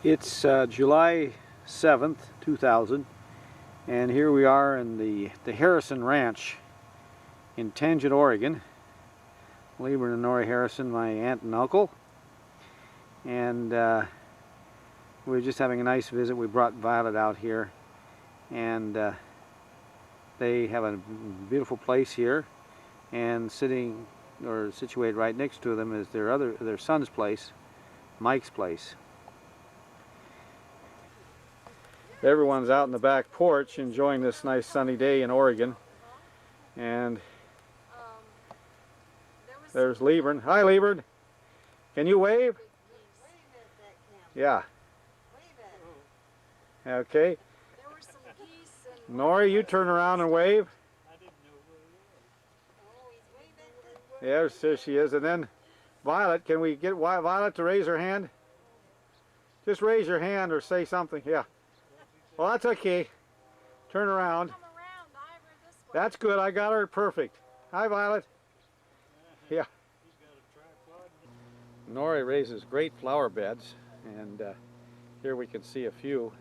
It's July 7th, 2000, and here we are in the Harrison Ranch in Tangent, Oregon. Lieber and Nori Harrison, my aunt and uncle, and we were just having a nice visit. We brought Violet out here, and they have a beautiful place here, and sitting or situated right next to them is their son's place, Mike's place. Everyone's out in the back porch enjoying this nice sunny day in Oregon, and there's Liebern. Hi, Liebern. Can you wave? Yeah. Okay. Nori, you turn around and wave. Yeah, there she is. And then Violet, can we get Violet to raise her hand? Just raise your hand or say something. Yeah. Well, that's okay. Turn around. That's good. I got her perfect. Hi, Violet. Yeah. Nori raises great flower beds, and here we can see a few.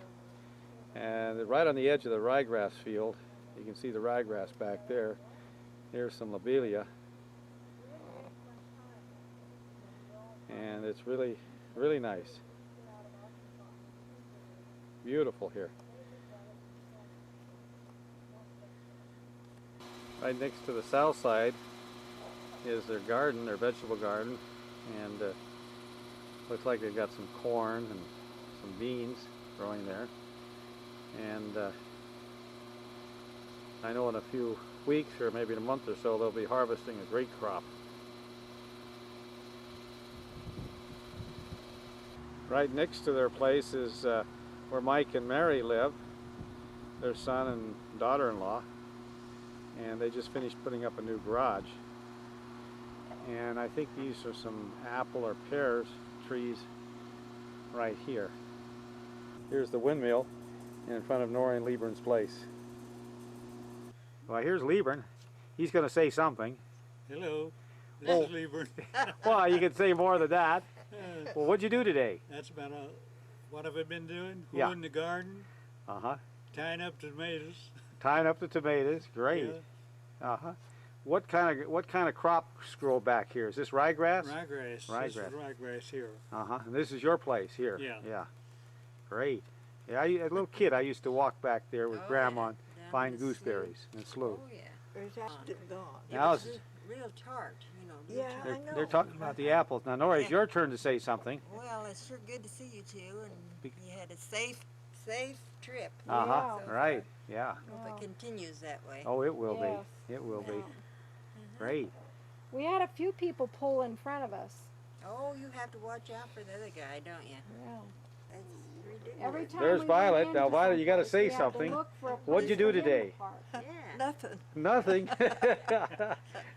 And right on the edge of the ryegrass field, you can see the ryegrass back there. Here's some lobelia. And it's really, really nice. Beautiful here. Right next to the south side is their garden, their vegetable garden, and looks like they've got some corn and some beans growing there. And I know in a few weeks or maybe in a month or so they'll be harvesting a great crop. Right next to their place is where Mike and Mary live, their son and daughter-in-law, and they just finished putting up a new garage. And I think these are some apple or pears trees right here. Here's the windmill in front of Nori and Liebern's place. Well, here's Liebern. He's going to say something. Hello, this is Liebern. Well, you can say more than that. Well, what'd you do today? That's about what have I been doing? Yeah. Hoeing the garden, Uh-huh. tying up tomatoes. Tying up the tomatoes. Great. Yeah. Uh-huh. What kind of crops grow back here? Is this ryegrass? Ryegrass. Ryegrass. This is ryegrass here. Uh-huh. And this is your place here? Yeah. Yeah. Great. Yeah, as a little kid, I used to walk back there with Grandma and find gooseberries in the slough. Oh, yeah. There's actually gone. Now It was real tart, you know. Real Yeah, tart. they're, I know. they're talking about the apples. Now, Nori, it's your turn to say something. Well, it's sure good to see you two, and you had a safe trip. Uh-huh. So Right. far. Yeah. Hope it continues that way. Oh, it will Yes. be. It will be. Yeah. Great. We had a few people pull in front of us. Oh, you have to watch out for the other guy, don't you? Yeah. That's ridiculous. Every time There's we Violet. went Now, into Violet, you gotta someplace, say we had to something. look for a What'd you place do for him to today? park. Yeah. Nothing. Nothing.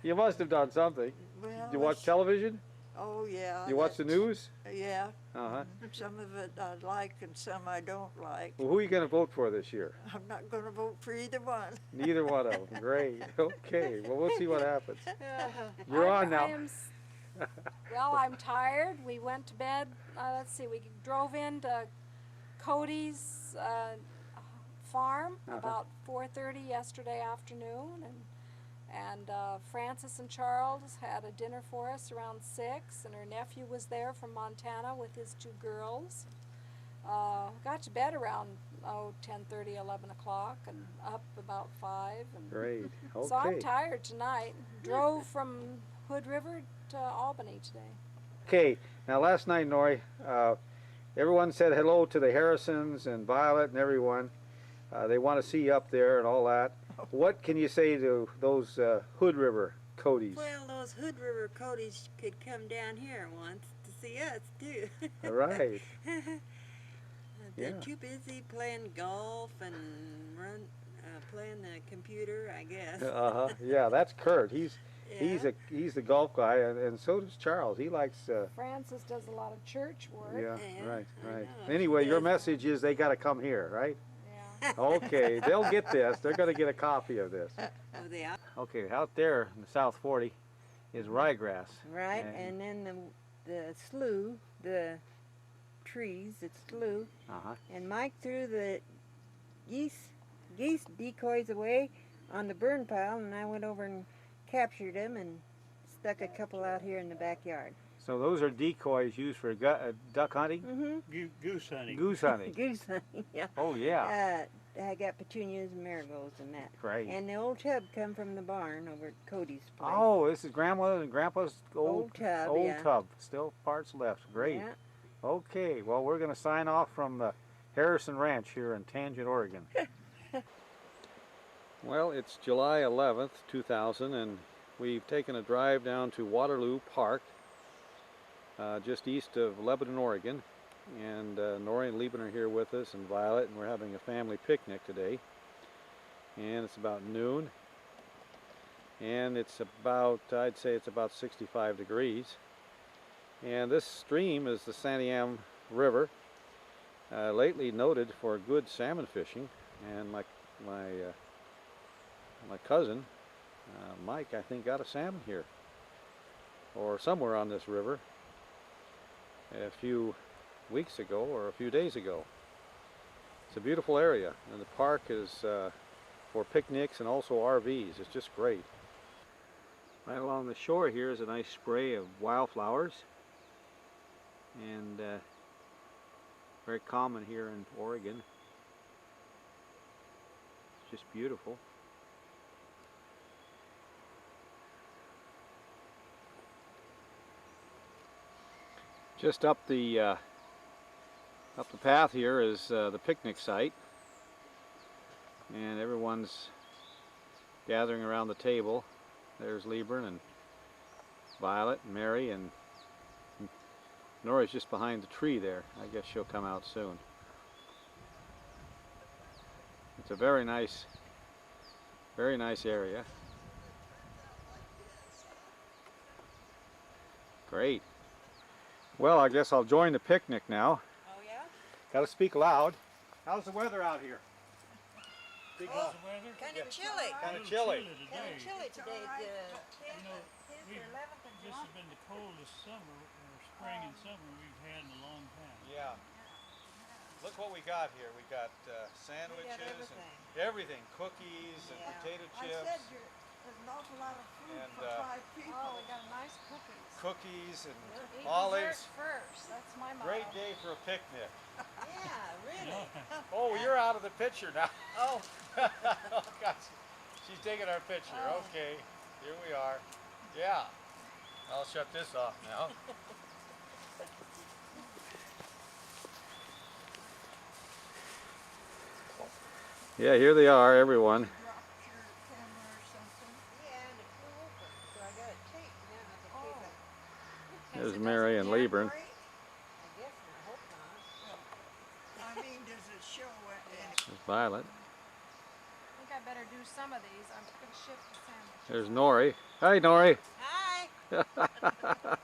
You must have done something. Well, Did you watch television? Oh, yeah. You watch the news? Yeah. Uh-huh. Some of it I like and some I don't like. Well, who are you going to vote for this year? I'm not going to vote for either one. Neither one of them. Great. Okay. Well, we'll see what happens. You're on now. Well, I'm tired. We went to bed. Let's see. We drove into Cody's farm about 4:30 yesterday afternoon, and Frances and Charles had a dinner for us around 6, and her nephew was there from Montana with his 2 girls. Got to bed around 10:30, 11 o'clock, and up about 5. And Great. so I'm Okay. tired tonight. Drove from Hood River to Albany today. Okay. Now, last night, Nori, everyone said hello to the Harrisons and Violet and everyone. They want to see you up there and all that. What can you say to those Hood River Codys? Well, those Hood River Codys could come down here once to see us, too. All right. They're Yeah. too busy playing golf and playing the computer, I guess. Uh-huh. Yeah, that's Kurt. He's the golf guy, and so does Charles. He likes. Frances does a lot of church work. Yeah. Yeah, Right. I Right. know. Anyway, She your does. message is they got to come here, right? Yeah. Okay. They'll get this. They're going to get a copy of this. Oh, they are. Okay. Out there in the South 40 is ryegrass. Right, And- and then the slough, the trees. It's blue. Uh-huh. And Mike threw the geese decoys away on the burn pile, and I went over and captured them and stuck a couple out here in the backyard. So those are decoys used for duck hunting? Mm-hmm. Goose hunting. Goose hunting. Goose hunting, yeah. Oh, yeah. I got petunias and marigolds and that. Great. And the old tub come from the barn over at Cody's place. Oh, this is Grandma and Grandpa's Old tub, old yeah. tub. Still parts left. Great. Yeah. Okay, well, we're going to sign off from the Harrison Ranch here in Tangent, Oregon. Well, it's July 11th, 2000, and we've taken a drive down to Waterloo Park, just east of Lebanon, Oregon. And Nori and Lieben are here with us, and Violet, and we're having a family picnic today. And it's about noon. And it's about, I'd say it's about 65 degrees. And this stream is the Santiam River, lately noted for good salmon fishing. And my cousin, Mike, I think got a salmon here, or somewhere on this river, a few weeks ago or a few days ago. It's a beautiful area, and the park is for picnics and also RVs. It's just great. Right along the shore here is a nice spray of wildflowers, and very common here in Oregon. It's just beautiful. Just up the path here is the picnic site, and everyone's gathering around the table. There's Lieben and Violet and Mary, and Nori's just behind the tree there. I guess she'll come out soon. It's a very nice area. Great. Well, I guess I'll join the picnic now. Oh, yeah? Gotta speak loud. How's the weather out here? Speak How's loud. the weather? Kind of chilly. Kind of chilly. Kind of chilly today. You know, this has been the coldest summer, or spring and summer we've had in a long time. Yeah. Look what we got here. We got sandwiches and everything. Cookies and potato I chips. said there's an awful lot of food And, for 5 people. Oh, we got nice cookies. Cookies and Eat olives. dessert first. That's my motto. Great day for a picnic. Yeah, really. Oh, you're out of the picture now. Oh. Oh, gosh. She's taking our picture. Oh. Okay, here we are. Yeah. I'll shut this off now. Yeah, here they are, everyone. Dropped your camera or something. Yeah, and it flew open, so I got it taped down at the table. There's Mary and Lieben. I guess, and I hope not. I mean, does it show it? There's Violet. I think I better do some of these. I'm going to shift the sandwich. There's Nori. Hi, Nori. Hi.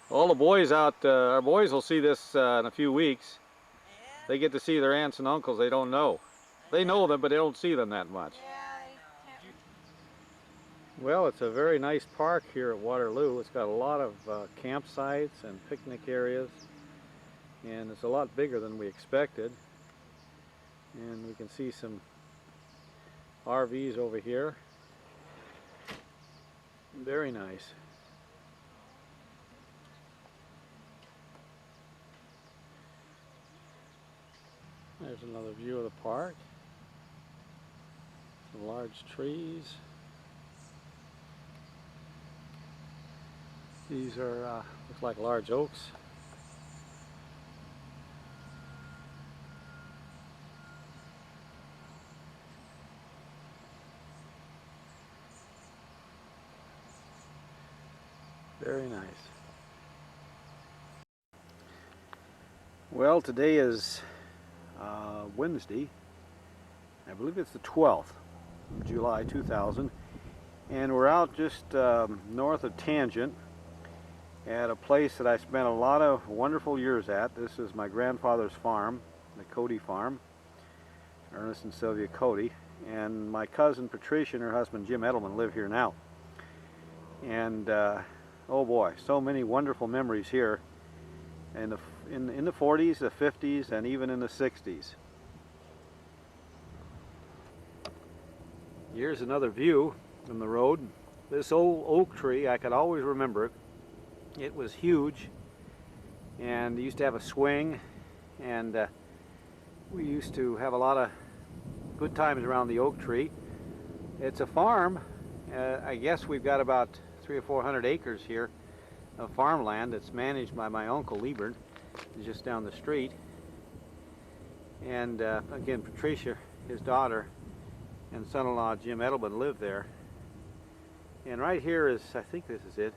All the boys out, our boys will see this in a few weeks. Yeah. They get to see their aunts and uncles they don't know. They know them, but they don't see them that much. Yeah, I can't. Well, it's a very nice park here at Waterloo. It's got a lot of campsites and picnic areas, and it's a lot bigger than we expected. And we can see some RVs over here. Very nice. There's another view of the park. Some large trees. These are, look like large oaks. Very nice. Well, today is Wednesday. I believe it's the 12th of July 2000, and we're out just north of Tangent at a place that I spent a lot of wonderful years at. This is my grandfather's farm, the Cody farm, Ernest and Sylvia Cody, and my cousin Patricia and her husband Jim Edelman live here now. And oh boy, so many wonderful memories here in the 40s, the 50s, and even in the 60s. Here's another view from the road. This old oak tree, I could always remember it. It was huge, and it used to have a swing, and we used to have a lot of good times around the oak tree. It's a farm. I guess we've got about 300 or 400 acres here of farmland that's managed by my uncle Liebern, just down the street. And again, Patricia, his daughter, and son-in-law Jim Edelman live there. And right here is, I think this is it,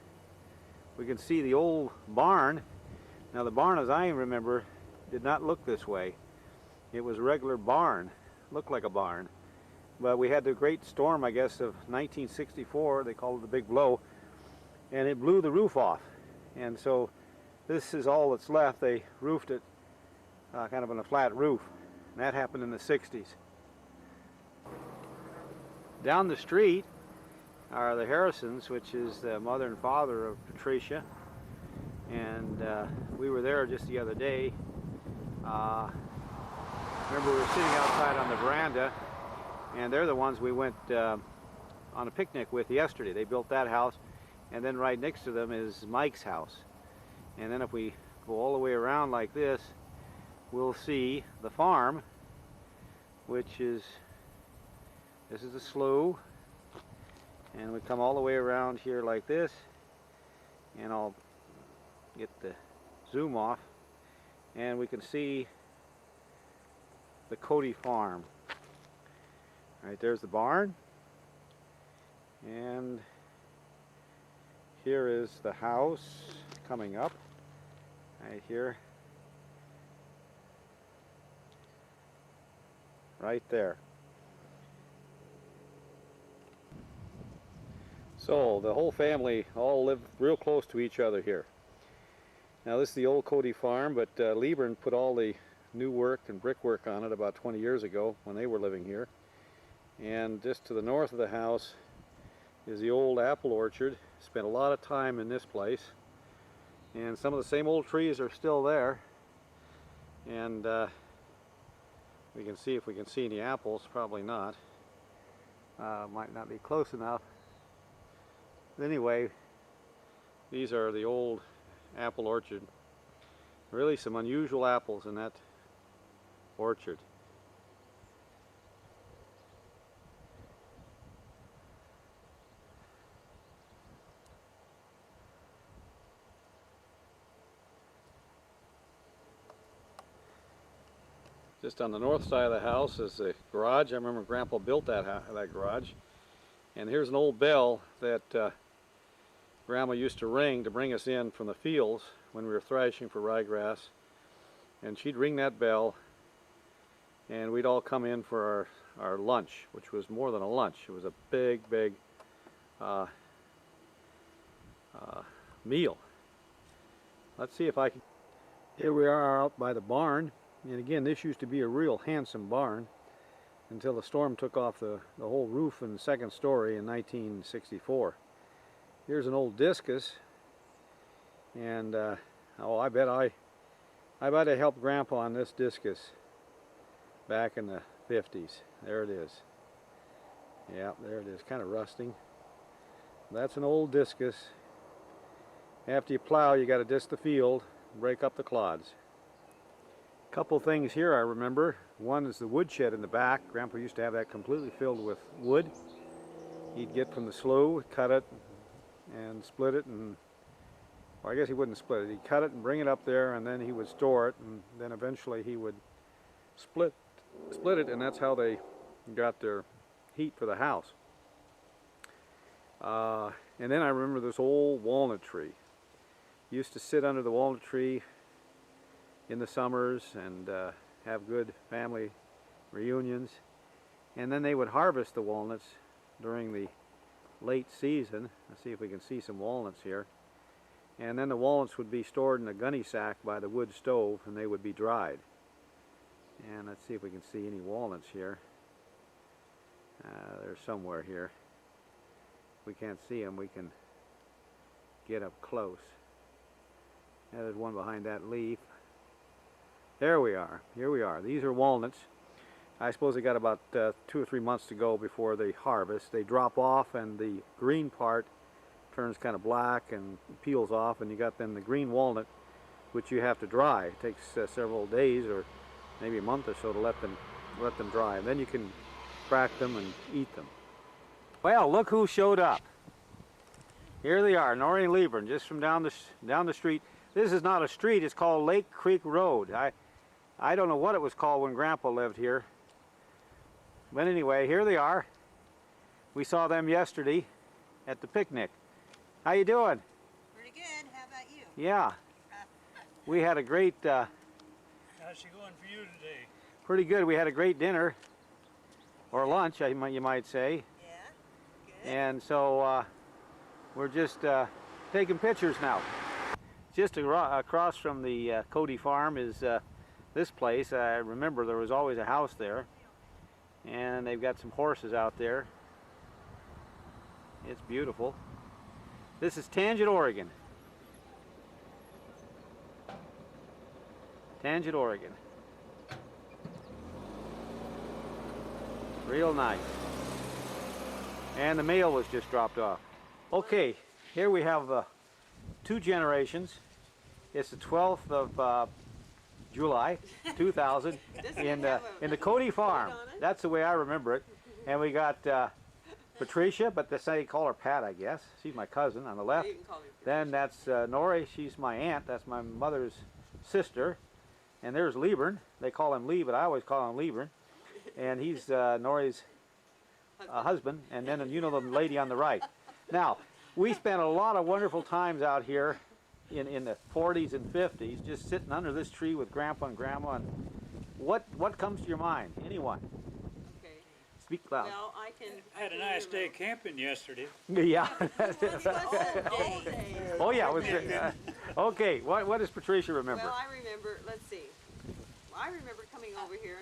we can see the old barn. Now the barn, as I remember, did not look this way. It was a regular barn, looked like a barn. But we had the great storm, I guess, of 1964, they called it the Big Blow, and it blew the roof off. And so this is all that's left. They roofed it kind of on a flat roof. And that happened in the 60s. Down the street are the Harrisons, which is the mother and father of Patricia. And we were there just the other day. Remember, we were sitting outside on the veranda, and they're the ones we went on a picnic with yesterday. They built that house, and then right next to them is Mike's house. And then if we go all the way around like this, we'll see the farm, which is, this is the slough, and we come all the way around here like this, and I'll get the zoom off, and we can see the Cody farm. Right, there's the barn, and here is the house coming up right here, right there. So the whole family all live real close to each other here. Now this is the old Cody farm, but Liebern put all the new work and brickwork on it about 20 years ago when they were living here. And just to the north of the house is the old apple orchard. Spent a lot of time in this place, and some of the same old trees are still there. And we can see if we can see any apples. Probably not. Might not be close enough. But anyway, these are the old apple orchard. Really some unusual apples in that orchard. Just on the north side of the house is the garage. I remember Grandpa built that garage. And here's an old bell that Grandma used to ring to bring us in from the fields when we were thrashing for ryegrass. And she'd ring that bell, and we'd all come in for our lunch, which was more than a lunch. It was a big meal. Let's see if I can... Here we are out by the barn. And again, this used to be a real handsome barn until the storm took off the whole roof and the second story in 1964. Here's an old discus, and oh, I bet I helped Grandpa on this discus back in the 50s. There it is. Yeah, there it is, kind of rusting. That's an old discus. After you plow, you got to disc the field, break up the clods. Couple things here I remember. One is the woodshed in the back. Grandpa used to have that completely filled with wood. He'd get from the slough, cut it, and split it, and or I guess he wouldn't split it. He'd cut it and bring it up there, and then he would store it, and then eventually he would split it, and that's how they got their heat for the house. And then I remember this old walnut tree. Used to sit under the walnut tree in the summers and have good family reunions, and then they would harvest the walnuts during the late season. Let's see if we can see some walnuts here. And then the walnuts would be stored in a gunny sack by the wood stove, and they would be dried. And let's see if we can see any walnuts here. They're somewhere here. If we can't see them, we can get up close. There's one behind that leaf. There we are. Here we are. These are walnuts. I suppose they got about 2 or 3 months to go before they harvest. They drop off and the green part turns kind of black and peels off, and you got then the green walnut, which you have to dry. It takes several days or maybe a month or so to let them dry, and then you can crack them and eat them. Well, look who showed up. Here they are, Norrie and Lieber, just from down the street. This is not a street, it's called Lake Creek Road. I don't know what it was called when Grandpa lived here. But anyway, here they are. We saw them yesterday at the picnic. How you doing? Pretty good. How about you? Yeah. We had a great, How's she going for you today? pretty good. We had a great dinner, or lunch, you might say. Yeah. Good. And so we're just taking pictures now. Just across from the Cody farm is this place. I remember there was always a house there. And they've got some horses out there. It's beautiful. This is Tangent, Oregon. Tangent, Oregon. Real nice. And the mail was just dropped off. Okay, here we have 2 generations. It's the 12th of July 2000 in the Cody farm. That's the way I remember it. And we got Patricia, but they call her Pat, I guess. She's my cousin on the left. Then that's Norrie. She's my aunt. That's my mother's sister. And there's Lieber. They call him Lee, but I always call him Lieber. And he's Norrie's husband. And then you know the lady on the right. Now, we spent a lot of wonderful times out here in the 40s and 50s, just sitting under this tree with Grandpa and Grandma. And what comes to your mind? Anyone? Okay. Speak loud. Well, I Had a nice day camping yesterday. Yeah. Old days. Oh yeah. It was, okay. What does Patricia remember? Well, I remember. Let's see. I remember coming over here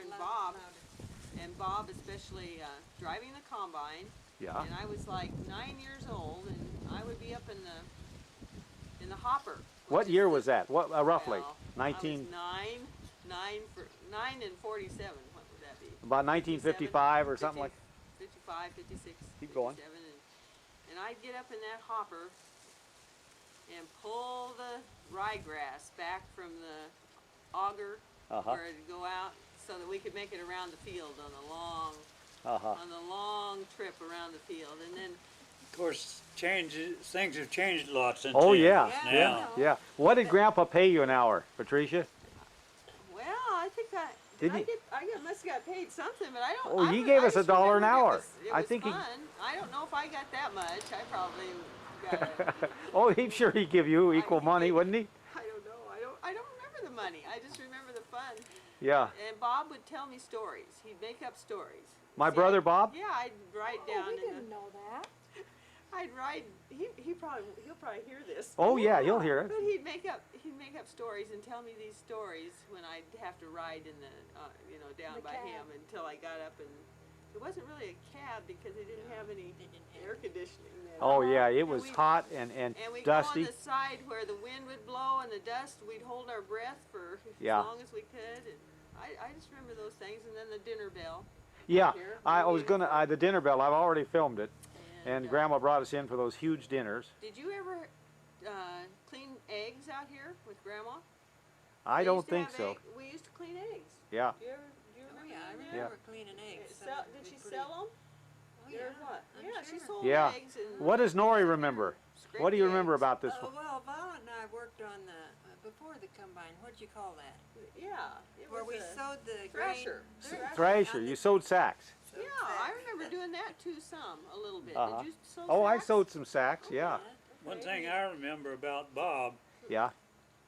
and Bob especially driving the combine. Yeah. And I was like 9 years old, and I would be up in the hopper. What year was that? What roughly? Well, 19. I was 9 and 47. What would that be? About 1955 or something 50, like. 55, 56. Keep going. 57, and I'd get up in that hopper and pull the ryegrass back from the auger where it'd go out, so that we could make it around the field on the long trip around the field, and then. Of course, things have changed a lot since Oh then. yeah. Yeah. Yeah. Yeah. What did Grandpa pay you an hour, Patricia? Well, I think must have got paid something, but I don't. Oh, he gave us just $1 an remember hour. It was I think he- fun. I don't know if I got that much. I probably got. Oh, he's sure he'd give you equal I- money, wouldn't he? I don't know. I don't remember the money. I just remember the fun. Yeah. And Bob would tell me stories. He'd make up stories. My See, brother Bob? Yeah, I'd write Oh, down. we in the, didn't know that. I'd write. He'll probably hear this. Oh yeah, you'll hear it. But he'd make up stories and tell me these stories when I'd have to ride in the down The by cab. him until I got up, and it wasn't really a cab because they didn't have any air conditioning then. Oh yeah, it And was we- hot and And we dusty. go on the side where the wind would blow and the dust. We'd hold our breath for Yeah. as long as we could. And I just remember those things. And then the dinner bell. Yeah, Here, I was beautiful. gonna the dinner bell. I've already filmed it, and uh, Grandma brought us in for those huge dinners. Did you ever clean eggs out here with Grandma? I We don't used to think have so. We used to clean eggs. Yeah. Do you remember Yeah, I doing that? remember cleaning eggs. Did she sell them? Oh, Or what? I'm Yeah, she sure. sold Yeah. eggs. And What does Norrie remember? scraped What do you the remember eggs. about this Oh, one? well, Violet and I worked on before the combine, what'd you call that? Yeah. It Where was we a sowed the thresher. grain. Thrasher. You sowed sacks. Yeah, I remember doing that too a little bit. Uh-huh. Did you sow Oh, I sacks? sowed some sacks. Yeah. One thing I remember about Bob, Yeah.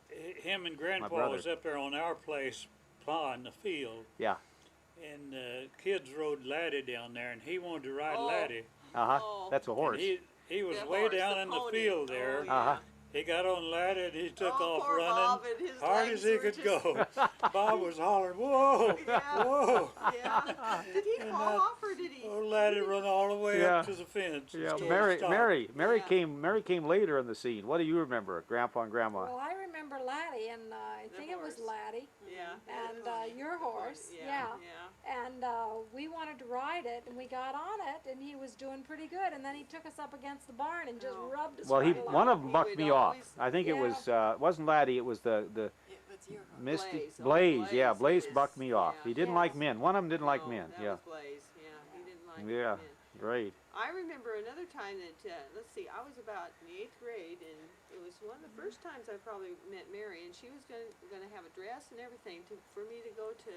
him and Grandpa brother. was up there on our place plowing the field, Yeah. and kids rode Laddie down there, and he wanted to ride Oh. Laddie. Uh huh. Oh. That's a horse. And he was The way horse, down the in the pony. field Oh, there. yeah. Uh huh. He got on Laddie and he took Oh, off poor running Bob and his hard legs as he were could just- go. Bob was hollering, "Whoa, Yeah. whoa!" Yeah. Did he And fall off or did he? Old Laddie run all the way Yeah. up to the fence. and Yeah. told him Mary. to stop. Mary. Mary Yeah. came. Mary came later in the scene. What do you remember, Grandpa and Grandma? Well, I remember Laddie, and I think it was horse. Laddie. Yeah. and your horse, Yeah. and we wanted to ride it, and we got on it, and he was doing pretty good, and then he took us up against the barn and just Oh. rubbed us Well, right along. one of them He bucked would me off. always- I think it Yeah. was, it wasn't Laddie, it was the It was your horse. Misty, Blaze. Oh, Blaze, yeah, Blaze Blaze was- bucked me off. yeah. He didn't Yes. like men. One of them didn't like Oh, men, that yeah. was Blaze. Yeah, he didn't like Yeah. men. Great. I remember another time that, let's see, I was about in the 8th grade, and it was one of the first times I probably met Mary, and she was gonna have a dress and everything for me to go to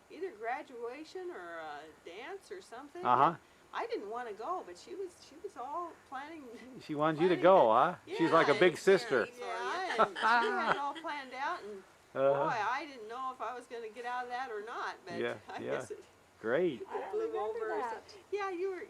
either graduation or a dance or something. Uh-huh. I didn't want to go, but she was all planning. She wanted you to planning go, huh? She's like a Yeah, big it's sister. Yeah, and she had it all planned out, and boy, Uh, I didn't know if I was gonna get out of that or not, but Yeah, I yeah. guess it great. I don't blew remember over or that. something. Yeah, you were.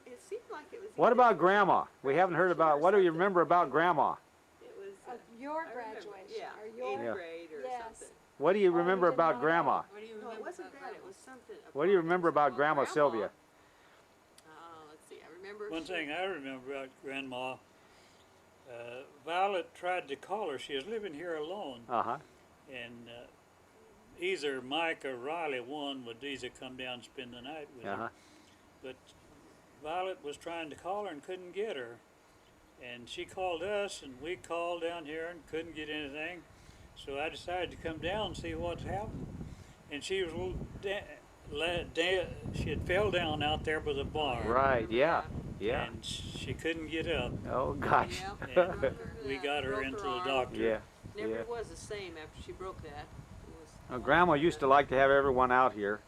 It seemed like it was. What either about Grandma? We haven't heard about, what do you remember about Grandma? It was. Your I remember, graduation, yeah, or 8th your, Yeah. grade or Yes. something. What do you Oh, we remember didn't about wanna go. Grandma? What do you No, remember it wasn't about that. It Grandma? was something. What do you remember about Well, Grandma Sylvia? Let's see. I remember. One she- thing I remember about Grandma, Violet tried to call her. She was living here alone, Uh-huh. and either Mike or Riley, one would either come down and spend the night with Uh-huh. her. But Violet was trying to call her and couldn't get her. And she called us, and we called down here and couldn't get anything. So I decided to come down and see what's happened. And she was she had fell down out there by the barn. Right, yeah, yeah. And she couldn't get up. Oh, gosh. Yeah. And we got her Broke into her the arm. doctor. Yeah, Never yeah. was the same after she broke that. It was. Well, Grandma used to like to have everyone out here.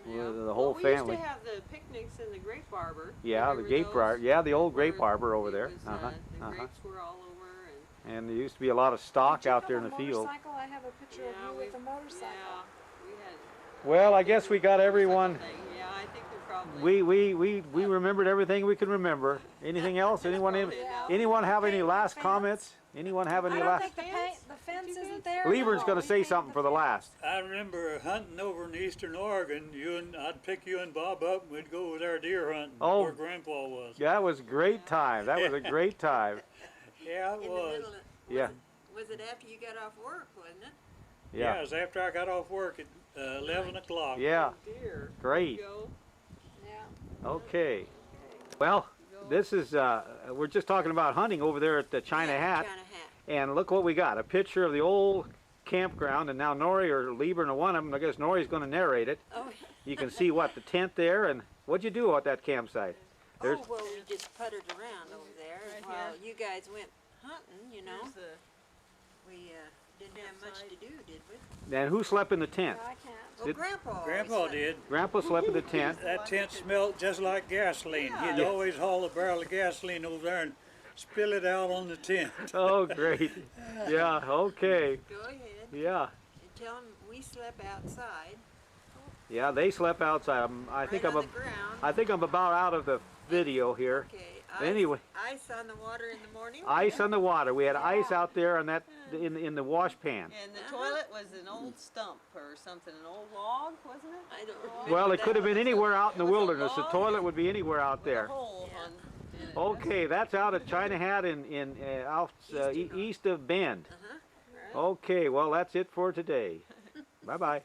Yeah. With the whole well, family. We used to have the picnics in the grape arbor. Yeah, the Remember grape those? arbor. Yeah, the old grape Where arbor over it there. was, Uh-huh. The Uh-huh. grapes were all over, and And there used to be a lot of stock Did you out have there in a the field. motorcycle? I have a picture of yeah, you with a motorcycle. Yeah, we had. Well, I guess we got everyone. Thing. Yeah, I think we probably. We remembered everything we could remember. Anything else? Anyone have any last comments? Anyone have any I don't last? think the fence isn't there. Lieber's no. going We to say painted something the for the fence. last. I remember hunting over in eastern Oregon. I'd pick you and Bob up, and we'd go with our deer hunting Oh. where Grandpa was. That was a great time. That was a great time. Yeah, it In the was. middle of, Yeah, was it after you got off work, wasn't it? Yeah, it yeah, was after I got off work at 11 o'clock. yeah. Deer. Great. Go. Yeah. Okay. Well, this is, we're just talking about hunting over there at the China Yeah, Hat. China Hat. And look what we got. A picture of the old campground. And now Nori or Lieber and one of them, I guess Nori's going to narrate it. Oh, You can see what, the tent there. And what'd you do at that campsite? There's, oh, well, we just puttered around over there Right while here. you guys went hunting, you know. Here's the We didn't have much to do, did we? and who slept in the tent? I can't. Well, Did- Grandpa always Grandpa slept. did. Grandpa slept in the tent. That tent smelled just like gasoline. He'd Yeah. always haul a barrel of gasoline over there and spill it out on the tent. Oh, great. Yeah, okay. Go ahead Yeah. and tell them we slept outside, Yeah, they slept outside. I think right I'm on the ground. I think I'm about out of the video here. Okay. Anyway. Ice on the water in the morning. Ice on the water. We had ice out there on that in the wash pan. And the toilet was an old stump or something, an old log, wasn't it? I don't remember. Well, it that could have been was. anywhere out in the It was a wilderness. The log toilet would be anywhere out With a there. hole on in it. Okay, that's out at China Hat in out east of Bend. Uh-huh. Okay, well that's it for today. Bye bye.